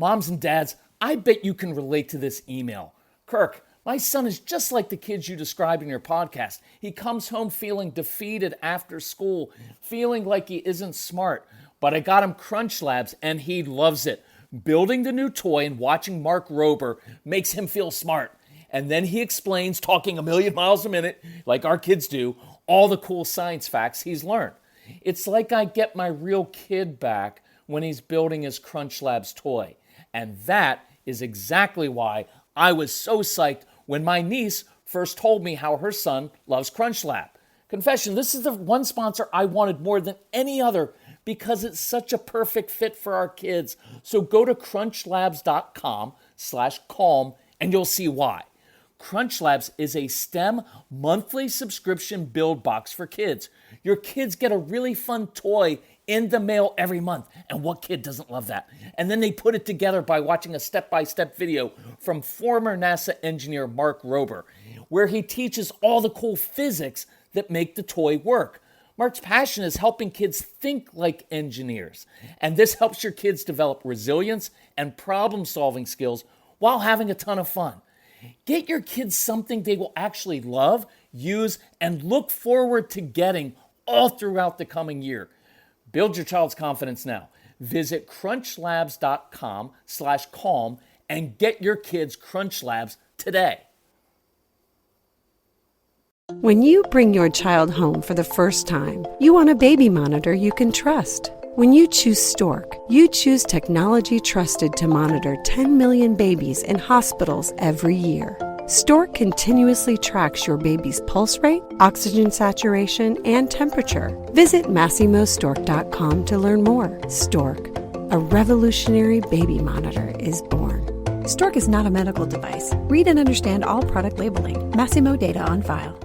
Moms and dads, I bet you can relate to this email. Kirk, my son is just like the kids you described in your podcast. He comes home feeling defeated after school, feeling like he isn't smart. But I got him Crunch Labs and he loves it. Building the new toy and watching Mark Rober makes him feel smart. And then he explains, talking a million miles a minute, like our kids do, all the cool science facts he's learned. It's like I get my real kid back when he's building his Crunch Labs toy. And that is exactly why I was so psyched when my niece first told me how her son loves Crunch Lab. Confession, this is the one sponsor I wanted more than any other because it's such a perfect fit for our kids. So go to crunchlabs.com/calm and you'll see why. Crunch Labs is a STEM monthly subscription build box for kids. Your kids get a really fun toy in the mail every month. And what kid doesn't love that? And then they put it together by watching a step-by-step video from former NASA engineer Mark Rober, where he teaches all the cool physics that make the toy work. Mark's passion is helping kids think like engineers. And this helps your kids develop resilience and problem-solving skills while having a ton of fun. Get your kids something they will actually love, use, and look forward to getting all throughout the coming year. Build your child's confidence now. Visit crunchlabs.com/calm and get your kids Crunch Labs today. When you bring your child home for the first time, you want a baby monitor you can trust. When you choose Stork, you choose technology trusted to monitor 10 million babies in hospitals every year. Stork continuously tracks your baby's pulse rate, oxygen saturation, and temperature. Visit MassimoStork.com to learn more. Stork, a revolutionary baby monitor, is born. Stork is not a medical device. Read and understand all product labeling. Massimo data on file.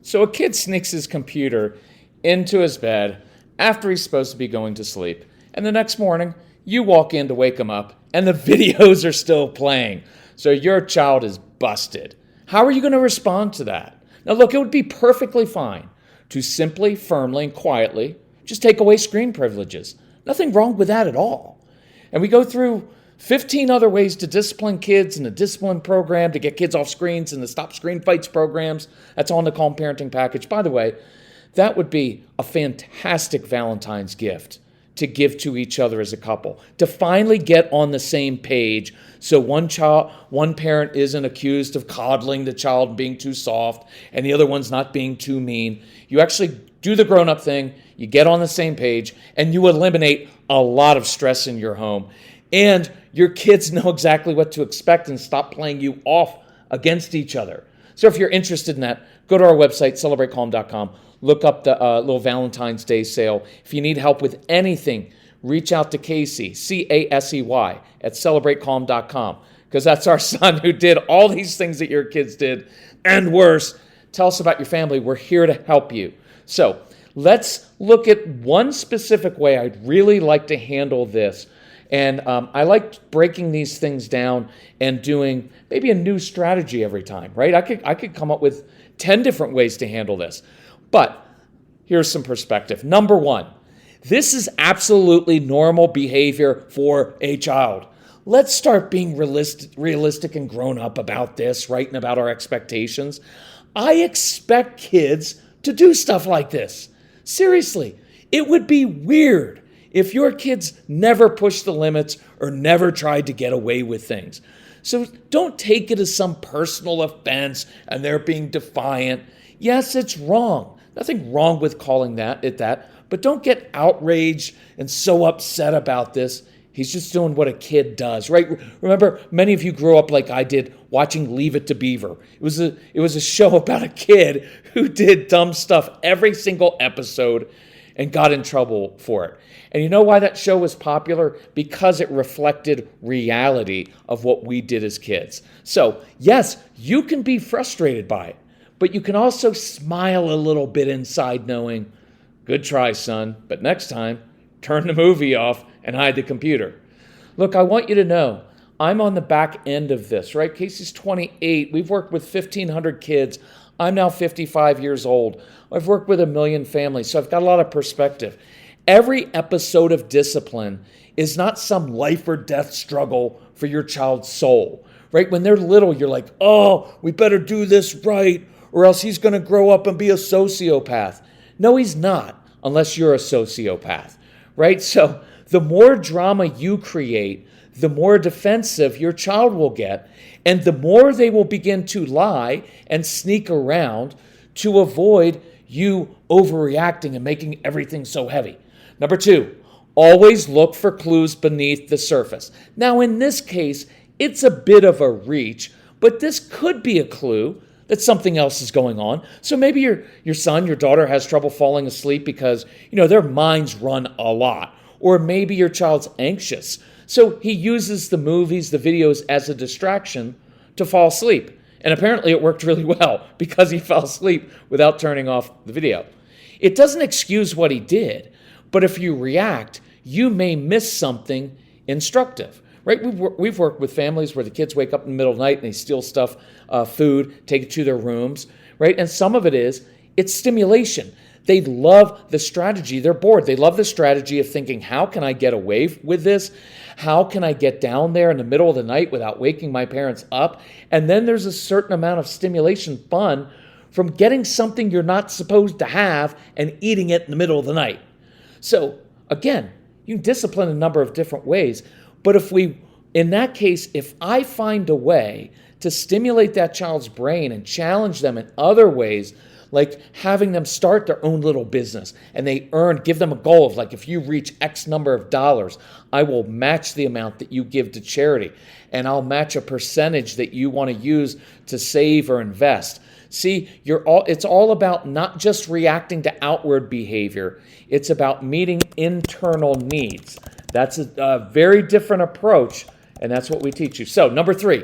So a kid sneaks his computer into his bed after he's supposed to be going to sleep. And the next morning, you walk in to wake him up, and the videos are still playing. So your child is busted. How are you going to respond to that? Now look, it would be perfectly fine to simply, firmly, and quietly just take away screen privileges. Nothing wrong with that at all. And we go through 15 other ways to discipline kids in a discipline program, to get kids off screens in the Stop Screen Fights programs. That's on the Calm Parenting package. By the way, that would be a fantastic Valentine's gift to give to each other as a couple, to finally get on the same page so one parent isn't accused of coddling the child and being too soft and the other one's not being too mean. You actually do the grown-up thing, you get on the same page, and you eliminate a lot of stress in your home. And your kids know exactly what to expect and stop playing you off against each other. So if you're interested in that, go to our website, celebratecalm.com. Look up the little Valentine's Day sale. If you need help with anything, reach out to Casey, Casey, at celebratecalm.com, because that's our son who did all these things that your kids did and worse. Tell us about your family. We're here to help you. So let's look at one specific way I'd really like to handle this. And I like breaking these things down and doing maybe a new strategy every time, right? I could come up with 10 different ways to handle this. But here's some perspective. Number one, this is absolutely normal behavior for a child. Let's start being realistic and grown up about this, right? And about our expectations. I expect kids to do stuff like this. Seriously, it would be weird if your kids never pushed the limits or never tried to get away with things. So don't take it as some personal offense and they're being defiant. Yes, it's wrong. Nothing wrong with calling it that, but don't get outraged and so upset about this. He's just doing what a kid does, right? Remember, many of you grew up like I did watching Leave It to Beaver. It was a show about a kid who did dumb stuff every single episode and got in trouble for it. And you know why that show was popular? Because it reflected reality of what we did as kids. So, yes, you can be frustrated by it, but you can also smile a little bit inside knowing, good try, son, but next time, turn the movie off and hide the computer. Look, I want you to know, I'm on the back end of this, right? Casey's 28. We've worked with 1,500 kids. I'm now 55 years old. I've worked with 1 million families, so I've got a lot of perspective. Every episode of discipline is not some life or death struggle for your child's soul, right? When they're little, you're like, oh, we better do this right, or else he's going to grow up and be a sociopath. No, he's not, unless you're a sociopath, right? So the more drama you create, the more defensive your child will get, and the more they will begin to lie and sneak around to avoid you overreacting and making everything so heavy. Number 2, always look for clues beneath the surface. Now, in this case, it's a bit of a reach, but this could be a clue that something else is going on. So maybe your son, your daughter has trouble falling asleep because, their minds run a lot. Or maybe your child's anxious. So he uses the movies, the videos as a distraction to fall asleep. And apparently it worked really well because he fell asleep without turning off the video. It doesn't excuse what he did, but if you react, you may miss something instructive, right? We've worked with families where the kids wake up in the middle of the night and they steal stuff, food, take it to their rooms, right? And some of it's stimulation. They love the strategy. They're bored. They love the strategy of thinking, how can I get away with this? How can I get down there in the middle of the night without waking my parents up? And then there's a certain amount of stimulation fun from getting something you're not supposed to have and eating it in the middle of the night. So again, you can discipline a number of different ways. But in that case, if I find a way to stimulate that child's brain and challenge them in other ways, like having them start their own little business and give them a goal of like, if you reach X number of dollars, I will match the amount that you give to charity. And I'll match a percentage that you want to use to save or invest. See, it's all about not just reacting to outward behavior. It's about meeting internal needs. That's a very different approach, and that's what we teach you. So, number 3,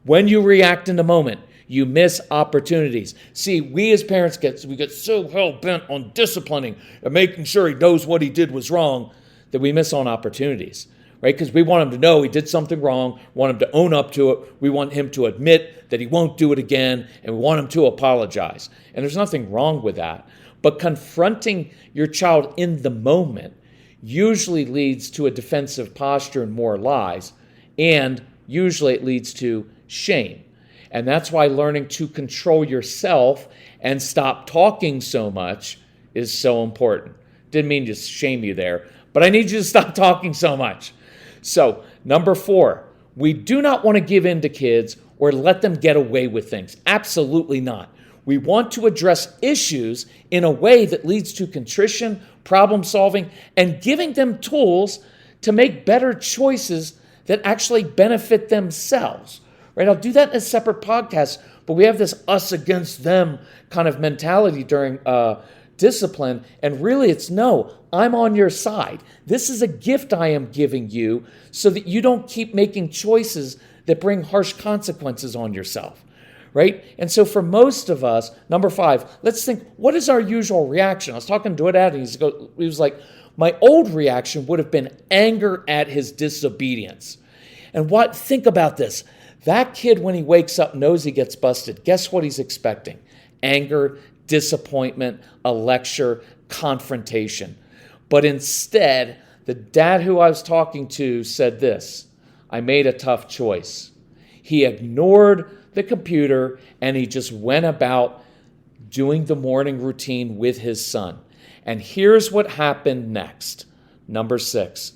when you react in the moment, you miss opportunities. See, we as parents get so hell-bent on disciplining and making sure he knows what he did was wrong that we miss on opportunities, right? Because we want him to know he did something wrong, want him to own up to it, we want him to admit that he won't do it again, and we want him to apologize. And there's nothing wrong with that. But confronting your child in the moment usually leads to a defensive posture and more lies, and usually it leads to shame. And that's why learning to control yourself and stop talking so much is so important. Didn't mean to shame you there, but I need you to stop talking so much. So, number 4, we do not want to give in to kids or let them get away with things. Absolutely not. We want to address issues in a way that leads to contrition, problem solving, and giving them tools to make better choices that actually benefit themselves. Right? I'll do that in a separate podcast, but we have this us against them kind of mentality during discipline, and really it's no, I'm on your side. This is a gift I am giving you so that you don't keep making choices that bring harsh consequences on yourself, right? And so for most of us, number 5, let's think, what is our usual reaction? I was talking to Dad, and he was like, my old reaction would have been anger at his disobedience. And think about this. That kid, when he wakes up, knows he gets busted. Guess what he's expecting? Anger, disappointment, a lecture, confrontation. But instead, the dad who I was talking to said this: I made a tough choice. He ignored the computer and he just went about doing the morning routine with his son. And here's what happened next. Number 6.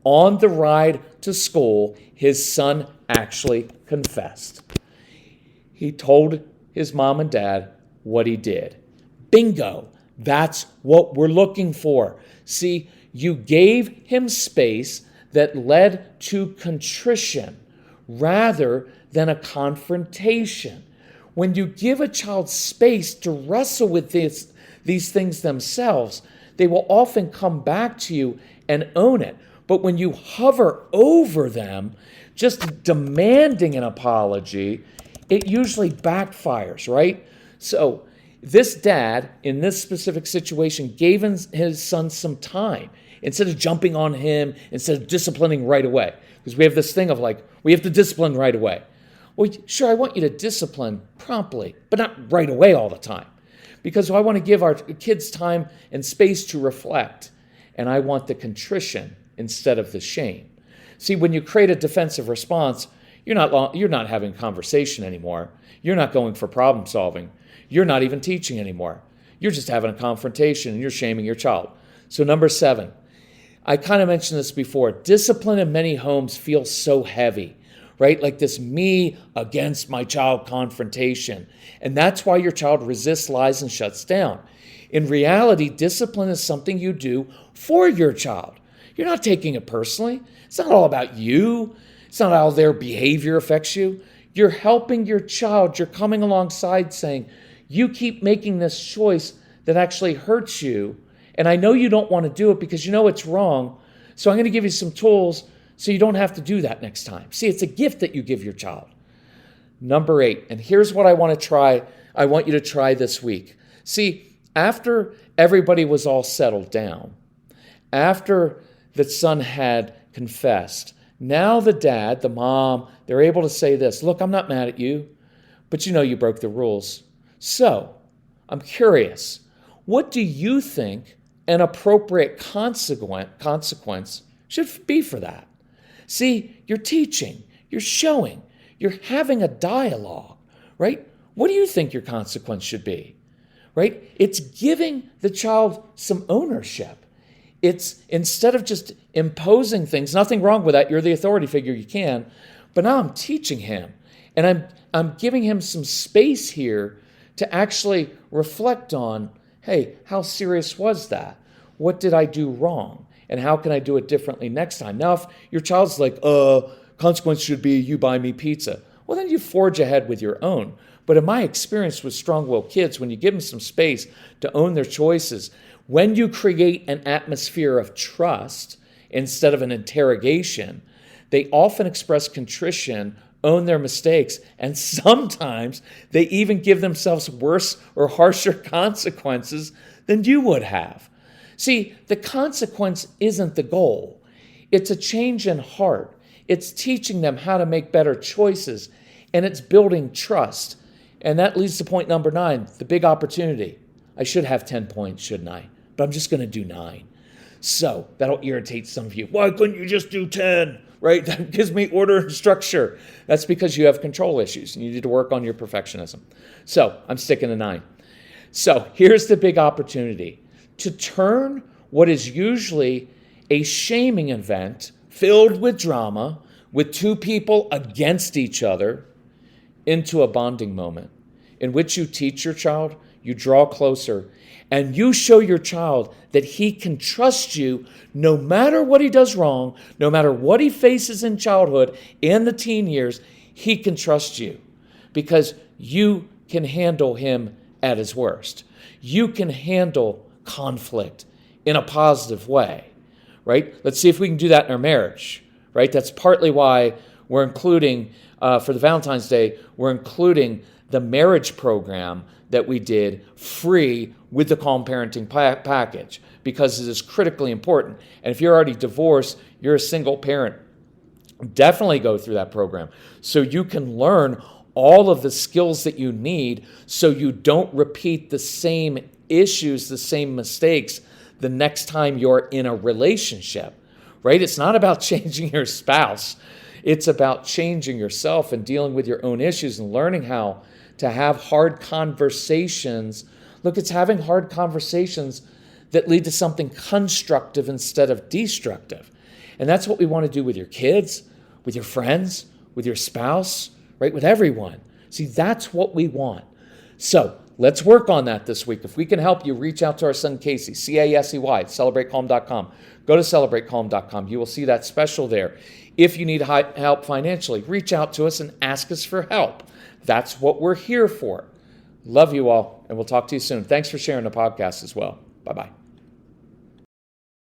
On the ride to school, his son actually confessed. He told his mom and dad what he did. Bingo. That's what we're looking for. See, you gave him space that led to contrition rather than a confrontation. When you give a child space to wrestle with these things themselves, they will often come back to you and own it. But when you hover over them, just demanding an apology, it usually backfires, right? So this dad, in this specific situation, gave his son some time instead of jumping on him, instead of disciplining right away. Because we have this thing of like, we have to discipline right away. Well, sure, I want you to discipline promptly, but not right away all the time. Because I want to give our kids time and space to reflect. And I want the contrition instead of the shame. See, when you create a defensive response, you're not having a conversation anymore. You're not going for problem solving. You're not even teaching anymore. You're just having a confrontation and you're shaming your child. So number 7, I kind of mentioned this before. Discipline in many homes feels so heavy, right? Like this me against my child confrontation. And that's why your child resists, lies, and shuts down. In reality, discipline is something you do for your child. You're not taking it personally. It's not all about you. It's not how their behavior affects you. You're helping your child. You're coming alongside saying, you keep making this choice that actually hurts you. And I know you don't want to do it because you know it's wrong. So I'm going to give you some tools so you don't have to do that next time. See, it's a gift that you give your child. Number 8, and here's what I want you to try this week. See, after everybody was all settled down, after the son had confessed, now the dad, the mom, they're able to say this, look, I'm not mad at you, but you know you broke the rules. So, I'm curious, what do you think an appropriate consequence should be for that? See, you're teaching, you're showing, you're having a dialogue, right? What do you think your consequence should be, right? It's giving the child some ownership. It's instead of just imposing things, nothing wrong with that, you're the authority figure, you can, but now I'm teaching him and I'm giving him some space here to actually reflect on, hey, how serious was that? What did I do wrong? And how can I do it differently next time? Now, if your child's like, consequence should be you buy me pizza, well, then you forge ahead with your own. But in my experience with strong-willed kids, when you give them some space to own their choices, when you create an atmosphere of trust instead of an interrogation, they often express contrition, own their mistakes, and sometimes they even give themselves worse or harsher consequences than you would have. See, the consequence isn't the goal. It's a change in heart. It's teaching them how to make better choices, and it's building trust. And that leads to point number 9, the big opportunity. I should have 10 points, shouldn't I? But I'm just going to do 9. So that'll irritate some of you. Why couldn't you just do 10? Right? That gives me order and structure. That's because you have control issues and you need to work on your perfectionism. So I'm sticking to 9. So here's the big opportunity to turn what is usually a shaming event filled with drama, with 2 people against each other, into a bonding moment in which you teach your child, you draw closer, and you show your child that he can trust you no matter what he does wrong, no matter what he faces in childhood and the teen years, he can trust you because you can handle him at his worst. You can handle conflict in a positive way, right? Let's see if we can do that in our marriage, right? That's partly why we're including, for the Valentine's Day, we're including the marriage program that we did free with the Calm Parenting package because it is critically important. And if you're already divorced, you're a single parent, definitely go through that program so you can learn all of the skills that you need so you don't repeat the same issues, the same mistakes the next time you're in a relationship, right? It's not about changing your spouse. It's about changing yourself and dealing with your own issues and learning how to have hard conversations. Look, it's having hard conversations that lead to something constructive instead of destructive. And that's what we want to do with your kids, with your friends, with your spouse, right? With everyone. See, that's what we want. So let's work on that this week. If we can help you, reach out to our son Casey, Casey, CelebrateCalm.com. Go to CelebrateCalm.com. You will see that special there. If you need help financially, reach out to us and ask us for help. That's what we're here for. Love you all, and we'll talk to you soon. Thanks for sharing the podcast as well. Bye-bye.